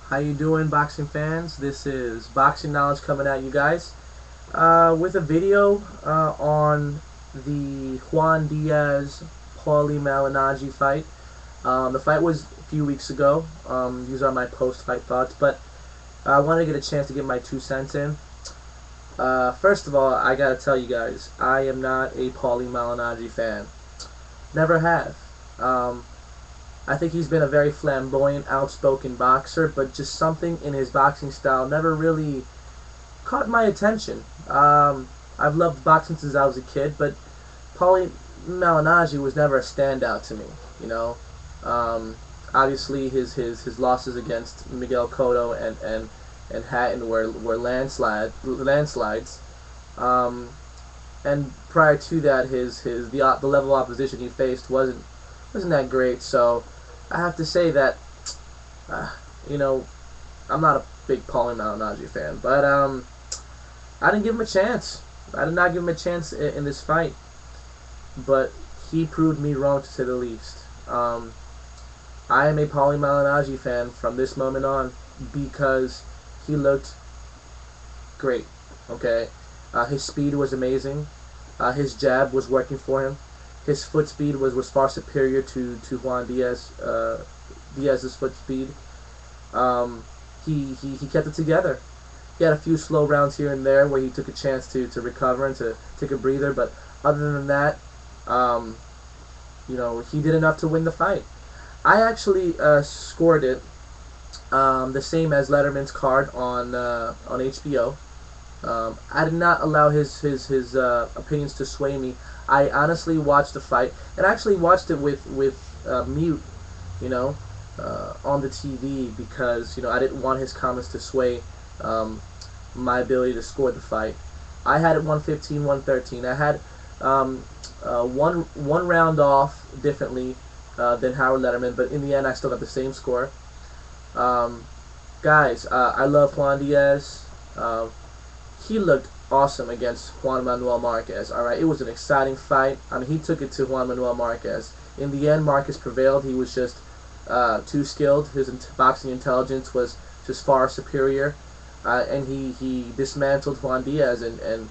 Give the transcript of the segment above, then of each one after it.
How you doing, boxing fans? This is Boxing Knowledge coming at you guys with a video on the Juan Diaz Paulie Malignaggi fight. The fight was a few weeks ago. These are my post-fight thoughts, but I wanted to get a chance to get my 2 cents in. First of all, I gotta tell you guys, I am not a Paulie Malignaggi fan. Never have. I think he's been a very flamboyant, outspoken boxer, but just something in his boxing style never really caught my attention. I've loved boxing since I was a kid, but Paulie Malignaggi was never a standout to me. You know, obviously his losses against Miguel Cotto and Hatton were landslides. And prior to that, the level of opposition he faced wasn't that great. So I have to say that you know, I'm not a big Paulie Malignaggi fan, but I didn't give him a chance. I did not give him a chance in this fight, but he proved me wrong, to say the least. I am a Paulie Malignaggi fan from this moment on because he looked great. Okay, his speed was amazing. His jab was working for him. His foot speed was far superior to Juan Diaz's foot speed. He kept it together. He had a few slow rounds here and there where he took a chance to recover and to take a breather, but other than that, he did enough to win the fight. I actually scored it the same as Letterman's card on HBO. I did not allow his opinions to sway me. I honestly watched the fight, and I actually watched it with mute, on the TV because I didn't want his comments to sway my ability to score the fight. I had it 115, 113. I had one round off differently than Howard Letterman, but in the end I still got the same score. Guys, I love Juan Diaz. He looked awesome against Juan Manuel Marquez. Alright, it was an exciting fight. I mean, he took it to Juan Manuel Marquez. In the end, Marquez prevailed. He was just too skilled. His boxing intelligence was just far superior. And he dismantled Juan Diaz and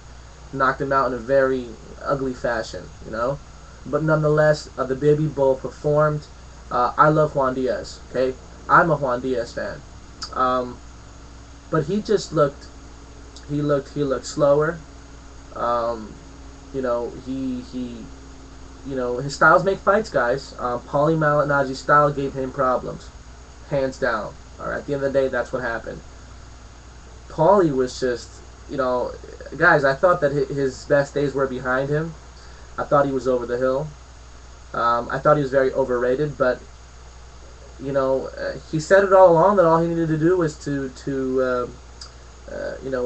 knocked him out in a very ugly fashion, But nonetheless, the baby bull performed. I love Juan Diaz, okay? I'm a Juan Diaz fan. But he just looked slower. His styles make fights, guys. Paulie Malignaggi's style gave him problems, hands down. All right, at the end of the day, that's what happened. Paulie was just, guys, I thought that his best days were behind him. I thought he was over the hill. I thought he was very overrated, but he said it all along that all he needed to do was to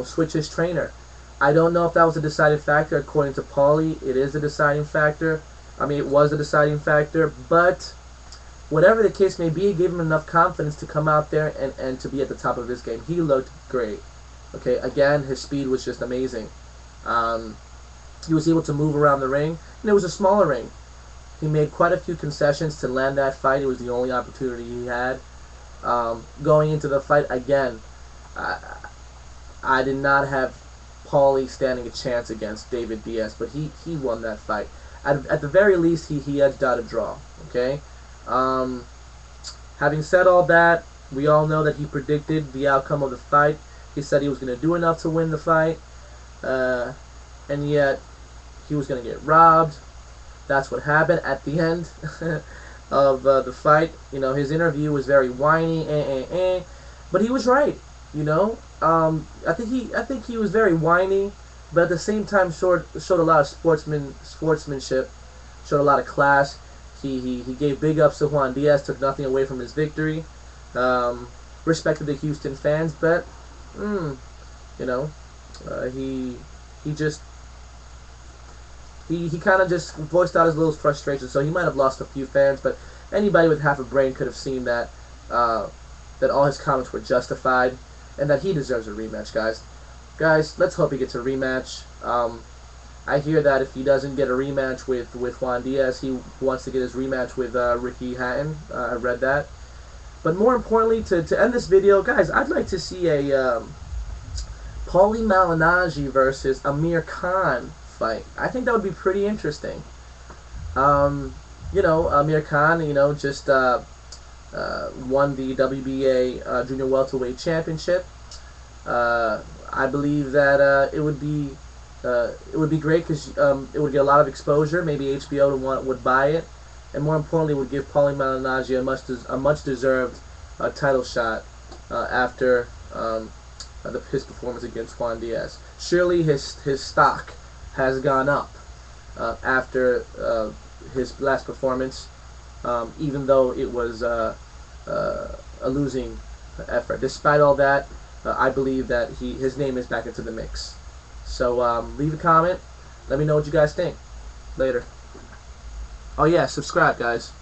switch his trainer. I don't know if that was a deciding factor. According to Paulie, it is a deciding factor. I mean, it was a deciding factor, but whatever the case may be, it gave him enough confidence to come out there and to be at the top of his game. He looked great. Okay, again, his speed was just amazing. He was able to move around the ring, and it was a smaller ring. He made quite a few concessions to land that fight. It was the only opportunity he had. Going into the fight, again, I did not have Paulie standing a chance against David Diaz, but he won that fight. At the very least, he edged out a draw. Okay. Having said all that, we all know that he predicted the outcome of the fight. He said he was going to do enough to win the fight, and yet he was going to get robbed. That's what happened at the end of the fight. His interview was very whiny, but he was right. I think he was very whiny, but at the same time showed a lot of sportsmanship, showed a lot of class. He gave big ups to Juan Diaz, took nothing away from his victory. Respected the Houston fans, but he kind of just voiced out his little frustration. So he might have lost a few fans, but anybody with half a brain could have seen that all his comments were justified, and that he deserves a rematch, guys. Guys, let's hope he gets a rematch. I hear that if he doesn't get a rematch with Juan Diaz, he wants to get his rematch with Ricky Hatton. I read that. But more importantly, to end this video, guys, I'd like to see a Paulie Malignaggi versus Amir Khan fight. I think that would be pretty interesting. You know, Amir Khan, you know, just won the WBA Junior Welterweight Championship. I believe that it would be great because it would get a lot of exposure. Maybe HBO would buy it, and more importantly, would give Paulie Malignaggi a much deserved title shot after his performance against Juan Diaz. Surely his stock has gone up after his last performance, even though it was a losing effort. Despite all that, I believe that his name is back into the mix. So leave a comment. Let me know what you guys think. Later. Oh yeah, subscribe, guys.